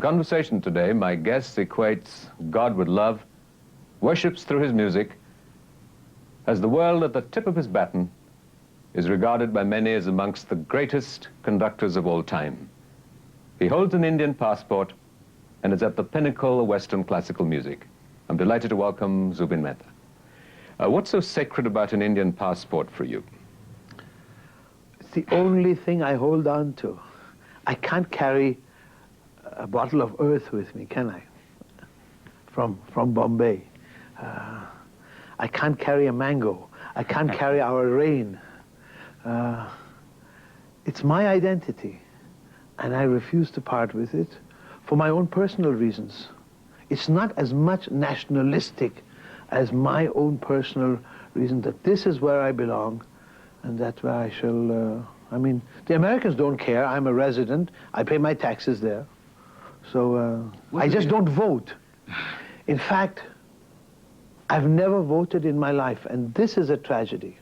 conversation today, my guest equates God with love, worships through his music, has the world at the tip of his baton, is regarded by many as amongst the greatest conductors of all time. He holds an Indian passport and is at the pinnacle of Western classical music. I'm delighted to welcome Zubin Mehta. What's so sacred about an Indian passport for you? It's the only thing I hold on to. I can't carry a bottle of earth with me, can I? From Bombay. I can't carry a mango. I can't carry our rain. It's my identity, and I refuse to part with it for my own personal reasons. It's not as much nationalistic as my own personal reason that this is where I belong and that's where I shall, I mean, the Americans don't care. I'm a resident. I pay my taxes there. So I just don't vote. In fact, I've never voted in my life, and this is a tragedy,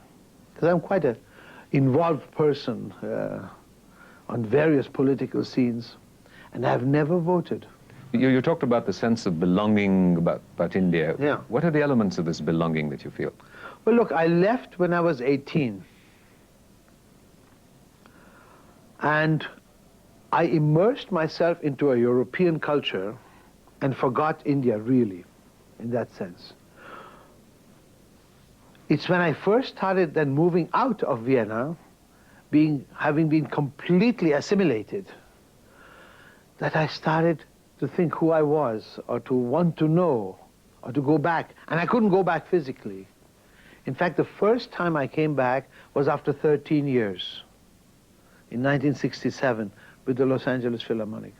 because I'm quite an involved person on various political scenes, and I've never voted. You talked about the sense of belonging about India. Yeah. What are the elements of this belonging that you feel? Well, look, I left when I was 18. And I immersed myself into a European culture and forgot India, really, in that sense. It's when I first started then moving out of Vienna, having been completely assimilated, that I started to think who I was, or to want to know, or to go back. And I couldn't go back physically. In fact, the first time I came back was after 13 years, in 1967, with the Los Angeles Philharmonic.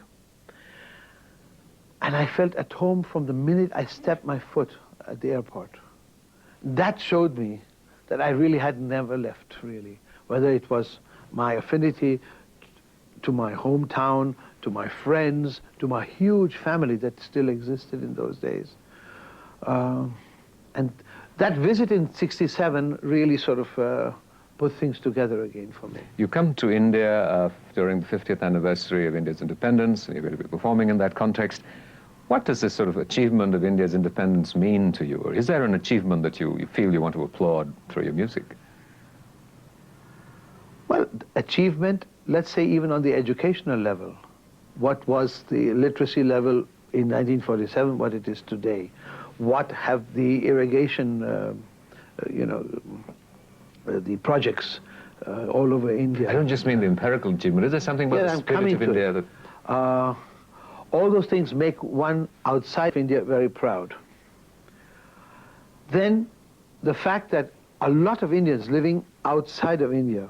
And I felt at home from the minute I stepped my foot at the airport. That showed me that I really had never left, really. Whether it was my affinity to my hometown, to my friends, to my huge family that still existed in those days. And that visit in '67 really sort of put things together again for me. You come to India during the 50th anniversary of India's independence, and you're going to be performing in that context. What does this sort of achievement of India's independence mean to you? Or is there an achievement that you feel you want to applaud through your music? Well, achievement, let's say even on the educational level. What was the literacy level in 1947, what it is today? What have the irrigation, the projects all over India? I don't just mean the empirical achievement. Is there something about the spirit of India that... all those things make one outside of India very proud. Then the fact that a lot of Indians living outside of India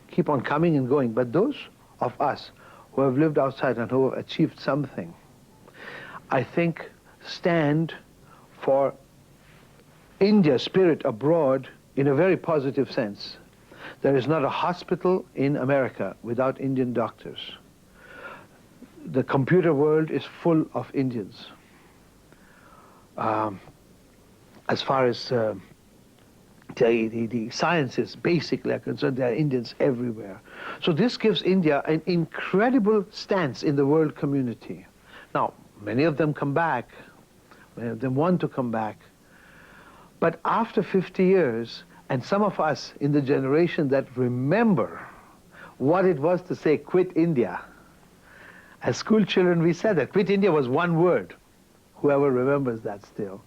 keep on coming and going, but those of us who have lived outside and who have achieved something, I think stand for India's spirit abroad in a very positive sense. There is not a hospital in America without Indian doctors. The computer world is full of Indians. As far as the sciences basically are concerned, there are Indians everywhere. So this gives India an incredible stance in the world community. Now, many of them come back, many of them want to come back, but after 50 years, and some of us in the generation that remember what it was to say quit India, as school children we said that quit India was one word. Whoever remembers that still.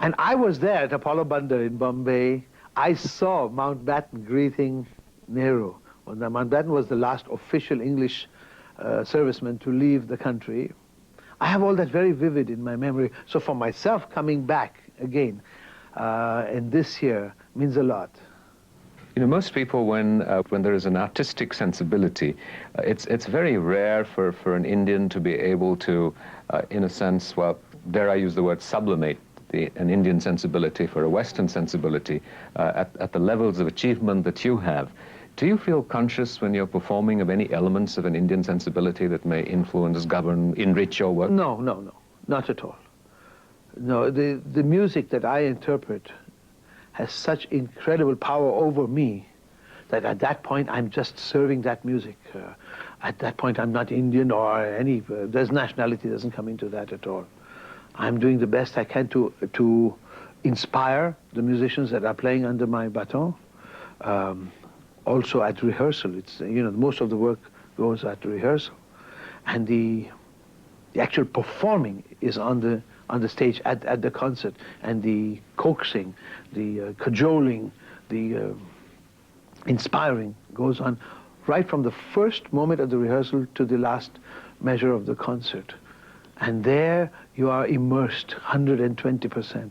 And I was there at Apollo Bandar in Bombay. I saw Mountbatten greeting Nehru. Well, Mountbatten was the last official English serviceman to leave the country. I have all that very vivid in my memory. So for myself, coming back again in this year means a lot. You know, most people, when there is an artistic sensibility, it's very rare for an Indian to be able to, in a sense, well, dare I use the word sublimate an Indian sensibility for a Western sensibility at the levels of achievement that you have. Do you feel conscious when you're performing of any elements of an Indian sensibility that may influence, govern, enrich your work? No, no, no, not at all. No, the music that I interpret has such incredible power over me that at that point I'm just serving that music. At that point, I'm not Indian or any, there's nationality doesn't come into that at all. I'm doing the best I can to inspire the musicians that are playing under my baton. Also at rehearsal, it's, most of the work goes at rehearsal. And the actual performing is on the stage at the concert, and the coaxing, the cajoling, the inspiring goes on right from the first moment of the rehearsal to the last measure of the concert. And there you are immersed 120%.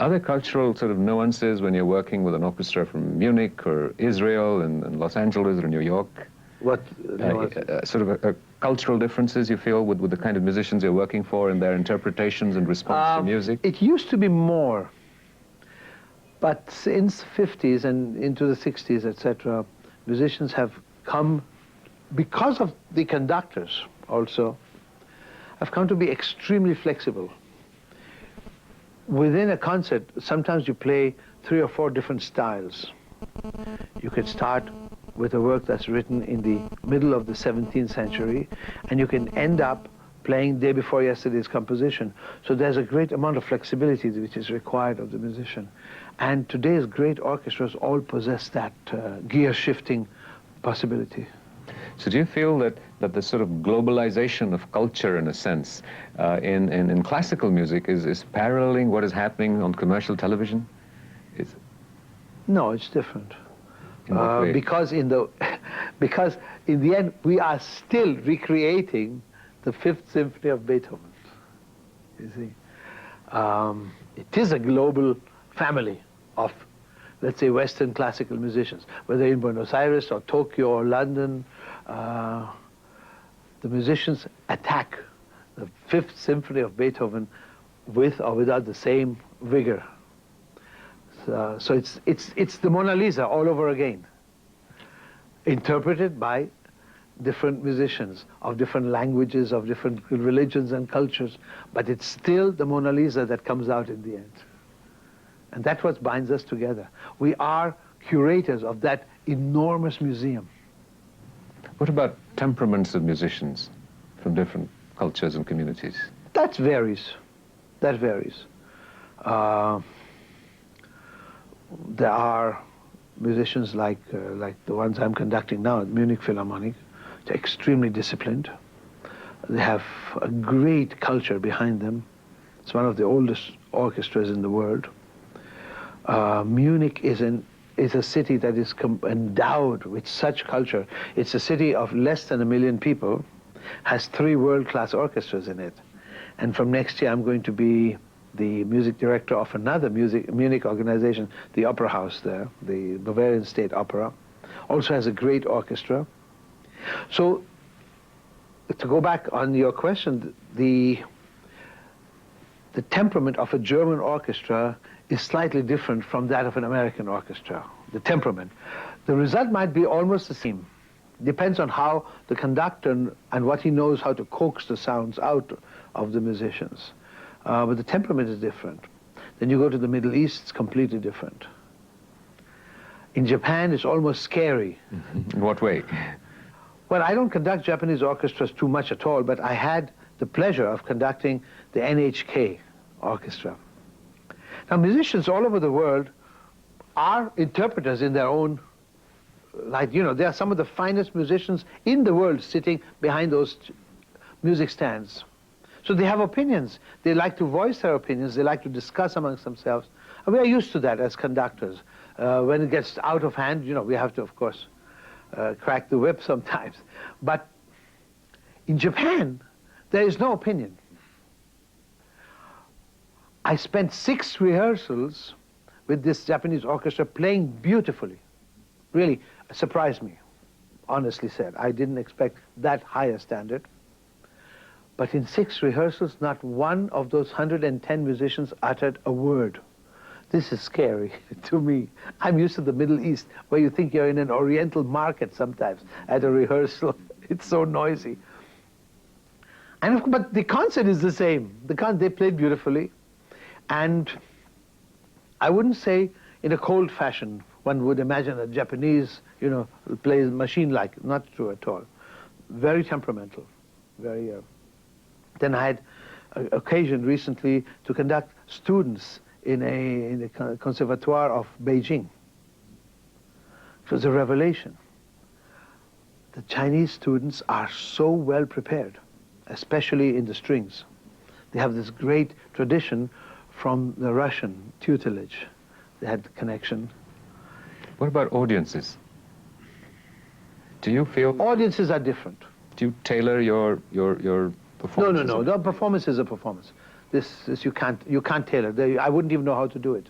Are there cultural sort of nuances when you're working with an orchestra from Munich or Israel and Los Angeles or New York? What sort of a cultural differences you feel with the kind of musicians you're working for and their interpretations and response to music? It used to be more, but since the 50s and into the 60s, etc., musicians have come, because of the conductors also, have come to be extremely flexible. Within a concert, sometimes you play 3 or 4 different styles. You could start with a work that's written in the middle of the 17th century, and you can end up playing day before yesterday's composition. So there's a great amount of flexibility which is required of the musician. And today's great orchestras all possess that gear shifting possibility. So do you feel that the sort of globalization of culture, in a sense, in classical music is paralleling what is happening on commercial television? No, it's different. In what way? Because in the end, we are still recreating the Fifth Symphony of Beethoven. You see, it is a global family of, let's say, Western classical musicians, whether in Buenos Aires or Tokyo or London. The musicians attack the Fifth Symphony of Beethoven with or without the same vigor. So it's the Mona Lisa all over again, interpreted by different musicians of different languages, of different religions and cultures, but it's still the Mona Lisa that comes out in the end. And that's what binds us together. We are curators of that enormous museum. What about temperaments of musicians from different cultures and communities? That varies. That varies. There are musicians like the ones I'm conducting now at Munich Philharmonic. They're extremely disciplined. They have a great culture behind them. It's one of the oldest orchestras in the world. Munich is a city that is endowed with such culture. It's a city of less than 1 million people, has 3 world-class orchestras in it. And from next year, I'm going to be the music director of another Munich organization, the Opera House there, the Bavarian State Opera. Also has a great orchestra. So, to go back on your question, the temperament of a German orchestra is slightly different from that of an American orchestra, the temperament. The result might be almost the same. Depends on how the conductor and what he knows how to coax the sounds out of the musicians. But the temperament is different. Then you go to the Middle East, it's completely different. In Japan, it's almost scary. In what way? Well, I don't conduct Japanese orchestras too much at all, but I had the pleasure of conducting the NHK orchestra. Now, musicians all over the world are interpreters in their own, they are some of the finest musicians in the world sitting behind those music stands. So they have opinions. They like to voice their opinions. They like to discuss amongst themselves. And we are used to that as conductors. When it gets out of hand, we have to, of course, crack the whip sometimes. But in Japan, there is no opinion. I spent 6 rehearsals with this Japanese orchestra playing beautifully. Really surprised me, honestly said. I didn't expect that high a standard. But in 6 rehearsals, not one of those 110 musicians uttered a word. This is scary to me. I'm used to the Middle East, where you think you're in an Oriental market sometimes at a rehearsal. It's so noisy. But the concert is the same. They played beautifully. And I wouldn't say in a cold fashion. One would imagine a Japanese, plays machine-like. Not true at all. very temperamental, very. Then I had occasion recently to conduct students in the Conservatoire of Beijing. It was a revelation. The Chinese students are so well prepared, especially in the strings. They have this great tradition from the Russian tutelage. They had connection. What about audiences? Do you feel... Audiences are different. Do you tailor your performance? No. The performance is a performance. This you can't tailor. I wouldn't even know how to do it.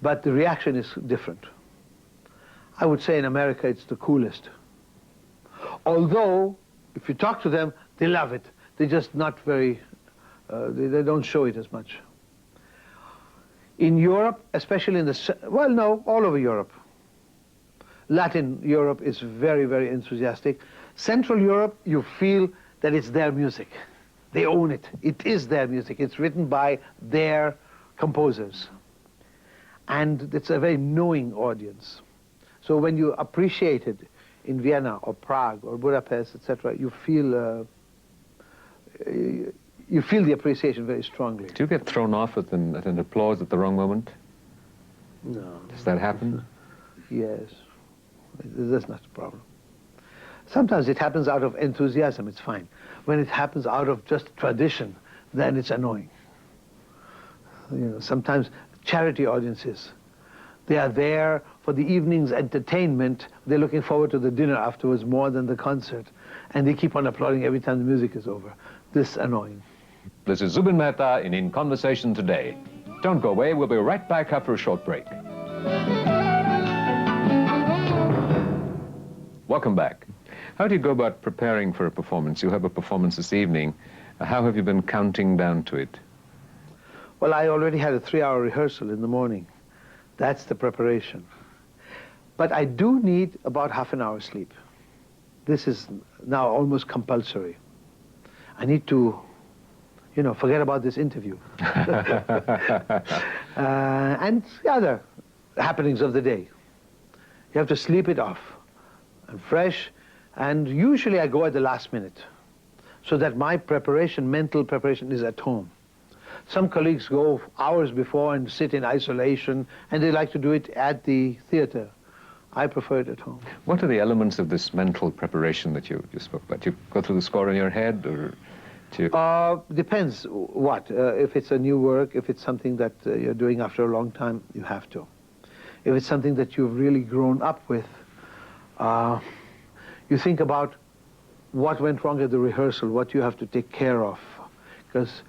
But the reaction is different. I would say in America it's the coolest. Although, if you talk to them, they love it. They're just not very, they don't show it as much. In Europe, especially in the, well, no, all over Europe. Latin Europe is very, very enthusiastic. Central Europe, you feel that it's their music. They own it. It is their music. It's written by their composers. And it's a very knowing audience. So when you appreciate it in Vienna or Prague or Budapest, etc., you feel the appreciation very strongly. Do you get thrown off at an applause at the wrong moment? No. Does that happen? Yes. That's not the problem. Sometimes it happens out of enthusiasm, it's fine. When it happens out of just tradition, then it's annoying. You know, sometimes charity audiences, they are there for the evening's entertainment. They're looking forward to the dinner afterwards more than the concert. And they keep on applauding every time the music is over. This is annoying. This is Zubin Mehta in Conversation Today. Don't go away. We'll be right back after a short break. Welcome back. How do you go about preparing for a performance? You have a performance this evening. How have you been counting down to it? Well, I already had a 3-hour rehearsal in the morning. That's the preparation. But I do need about half an hour sleep. This is now almost compulsory. I need to, you know, forget about this interview. And the other happenings of the day. You have to sleep it off. I'm fresh, and usually I go at the last minute, so that my preparation, mental preparation, is at home. Some colleagues go hours before and sit in isolation, and they like to do it at the theater. I prefer it at home. What are the elements of this mental preparation that you spoke about? Do you go through the score in your head, or do you... Depends what. If it's a new work, if it's something that you're doing after a long time, you have to. If it's something that you've really grown up with, you think about what went wrong at the rehearsal, what you have to take care of. Because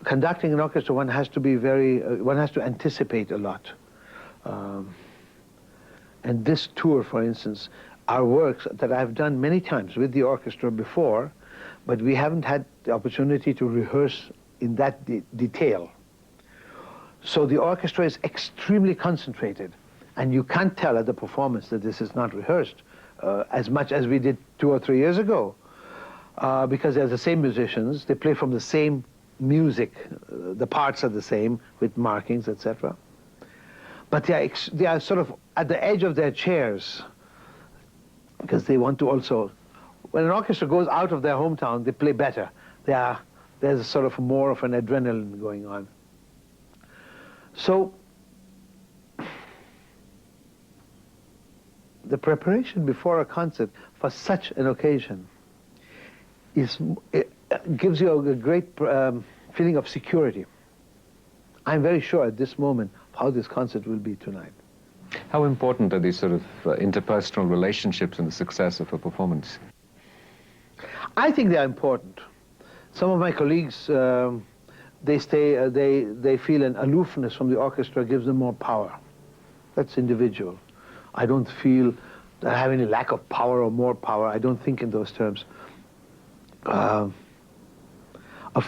conducting an orchestra, one has to be one has to anticipate a lot. And this tour, for instance, are works that I've done many times with the orchestra before, but we haven't had the opportunity to rehearse in that detail. So the orchestra is extremely concentrated, and you can't tell at the performance that this is not rehearsed as much as we did 2 or 3 years ago, because they're the same musicians, they play from the same music, the parts are the same with markings, etc. But they are sort of at the edge of their chairs, because they want to also, when an orchestra goes out of their hometown, they play better. There's sort of more of an adrenaline going on. So the preparation before a concert for such an occasion gives you a great feeling of security. I'm very sure at this moment how this concert will be tonight. How important are these sort of interpersonal relationships in the success of a performance? I think they are important. Some of my colleagues, they feel an aloofness from the orchestra gives them more power. That's individual. I don't feel that I have any lack of power or more power. I don't think in those terms. Of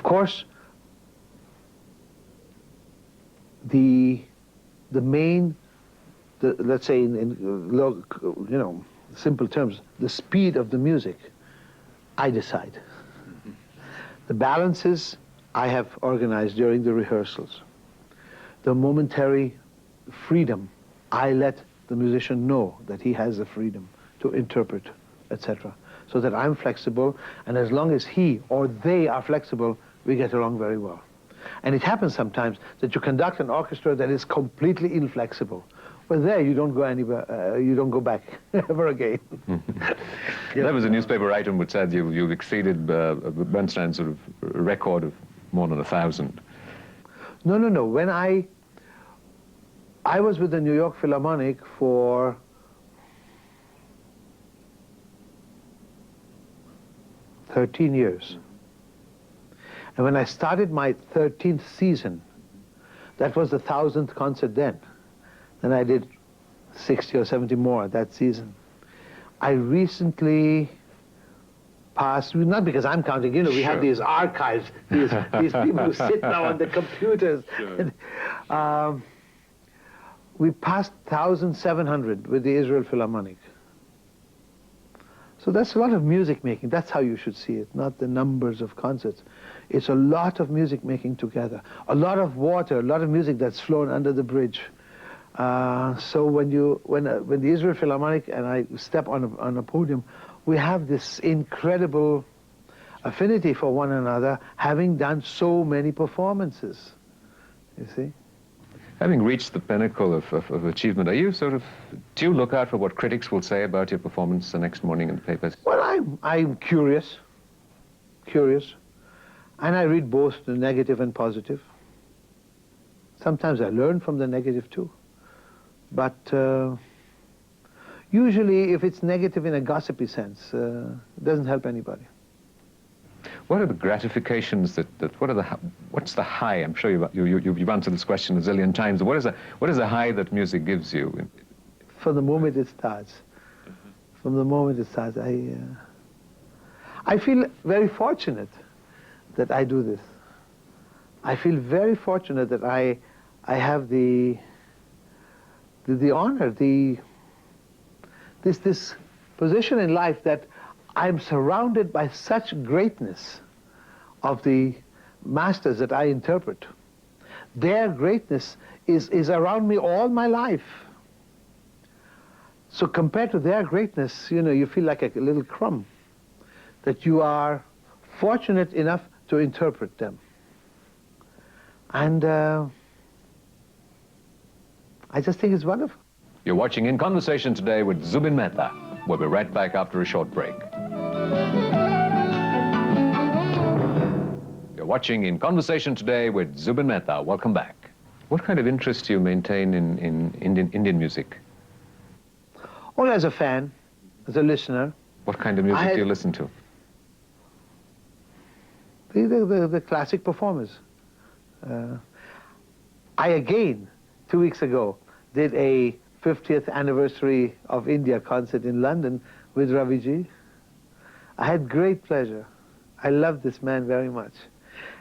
course, let's say in simple terms, the speed of the music, I decide. The balances I have organized during the rehearsals. The momentary freedom, I let the musician know that he has the freedom to interpret, etc. so that I'm flexible, and as long as he or they are flexible, we get along very well. And it happens sometimes that you conduct an orchestra that is completely inflexible. Well, there you don't go anywhere, you don't go back ever again. There was a newspaper item which said you've exceeded Bernstein's sort of record of more than 1,000. No. When I was with the New York Philharmonic for 13 years. And when I started my 13th season, that was the 1,000th concert then. Then I did 60 or 70 more that season. I recently passed, not because I'm counting, you know, we have these archives, these people who sit now on the computers. Sure. We passed 1,700 with the Israel Philharmonic. So that's a lot of music making. That's how you should see it, not the numbers of concerts. It's a lot of music making together. A lot of water, a lot of music that's flown under the bridge. So when the Israel Philharmonic and I step on a podium, we have this incredible affinity for one another, having done so many performances, you see. Having reached the pinnacle of achievement, are you do you look out for what critics will say about your performance the next morning in the papers? Well, I'm curious, and I read both the negative and positive. Sometimes I learn from the negative too, but usually if it's negative in a gossipy sense, it doesn't help anybody. What are the gratifications what's the high? I'm sure you've answered this question a zillion times. What is the high that music gives you? From the moment it starts. From the moment it starts, I feel very fortunate that I do this. I feel very fortunate that I have the honor, this position in life that I'm surrounded by such greatness of the masters that I interpret. Their greatness is around me all my life. So compared to their greatness, you know, you feel like a little crumb, that you are fortunate enough to interpret them. And I just think it's wonderful. You're watching In Conversation today with Zubin Mehta. We'll be right back after a short break. You're watching In Conversation today with Zubin Mehta. Welcome back. What kind of interest do you maintain in Indian music? Only as a fan, as a listener. What kind of music do you listen to? The classic performers. I again, 2 weeks ago, did a 50th anniversary of India concert in London with Raviji. I had great pleasure. I loved this man very much.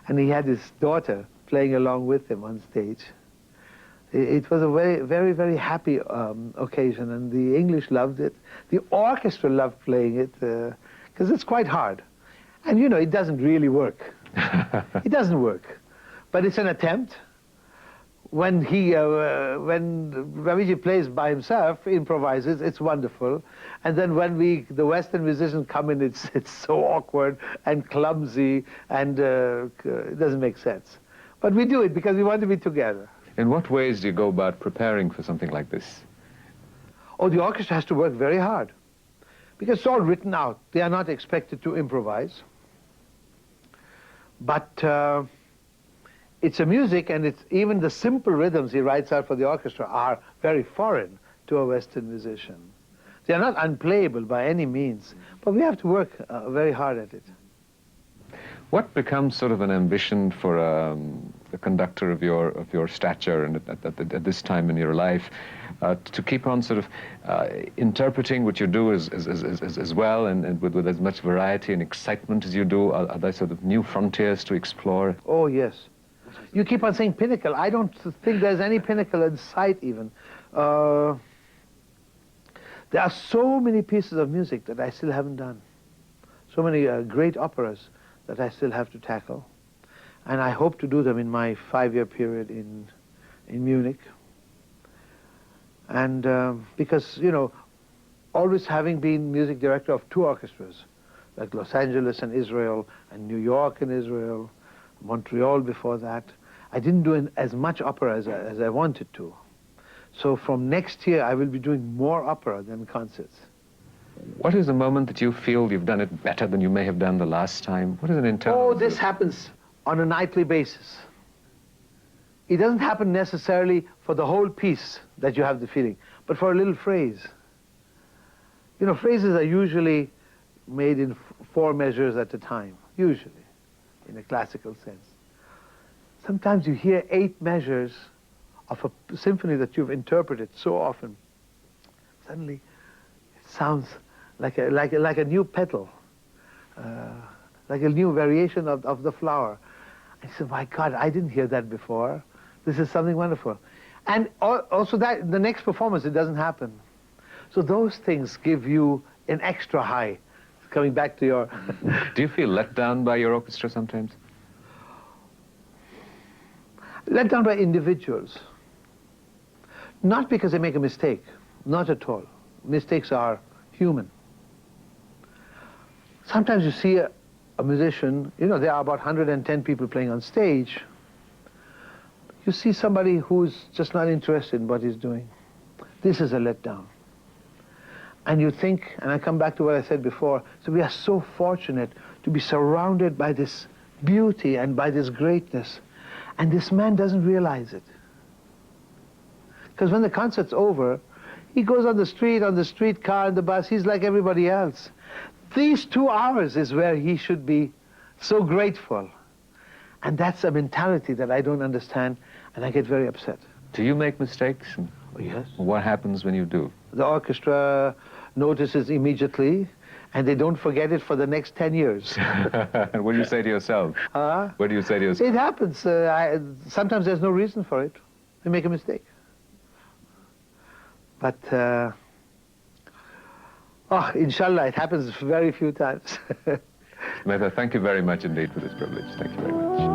And he had his daughter playing along with him on stage. It was a very, very happy occasion, and the English loved it. The orchestra loved playing it, because it's quite hard. And you know, it doesn't really work. It doesn't work. But it's an attempt. When Raviji plays by himself, improvises, it's wonderful. And then when the Western musicians come in, it's so awkward and clumsy, and it doesn't make sense. But we do it because we want to be together. In what ways do you go about preparing for something like this? Oh, the orchestra has to work very hard, because it's all written out. They are not expected to improvise. But it's a music, and it's even the simple rhythms he writes out for the orchestra are very foreign to a Western musician. They are not unplayable by any means, but we have to work very hard at it. What becomes sort of an ambition for a conductor of your stature and at this time in your life, to keep on sort of interpreting what you do as well, and with as much variety and excitement as you do? Are there sort of new frontiers to explore? Oh, yes. You keep on saying pinnacle. I don't think there's any pinnacle in sight even. There are so many pieces of music that I still haven't done. So many great operas that I still have to tackle. And I hope to do them in my 5-year period in Munich. And because, you know, always having been music director of 2 orchestras, like Los Angeles and Israel, and New York and Israel, Montreal before that. I didn't do as much opera as I wanted to. So from next year, I will be doing more opera than concerts. What is the moment that you feel you've done it better than you may have done the last time? What is an internal... Oh, this happens on a nightly basis. It doesn't happen necessarily for the whole piece that you have the feeling, but for a little phrase. You know, phrases are usually made in 4 measures at a time, usually, in a classical sense. Sometimes you hear 8 measures of a symphony that you've interpreted so often. Suddenly, it sounds like a new petal, like a new variation of the flower. I said, my God, I didn't hear that before. This is something wonderful. And also that the next performance, it doesn't happen. So those things give you an extra high. Coming back to your... Do you feel let down by your orchestra sometimes? Let down by individuals. Not because they make a mistake, not at all. Mistakes are human. Sometimes you see a musician, you know, there are about 110 people playing on stage. You see somebody who's just not interested in what he's doing. This is a letdown. And you think, and I come back to what I said before, so we are so fortunate to be surrounded by this beauty and by this greatness. And this man doesn't realize it. Because when the concert's over, he goes on the streetcar, and the bus, he's like everybody else. These 2 hours is where he should be so grateful. And that's a mentality that I don't understand, and I get very upset. Do you make mistakes? Oh, yes. What happens when you do? The orchestra notices immediately, and they don't forget it for the next 10 years. What do you say to yourself? What do you say to yourself? It happens. Sometimes there's no reason for it. They make a mistake. But, inshallah, it happens very few times. Mehta, thank you very much indeed for this privilege. Thank you very much.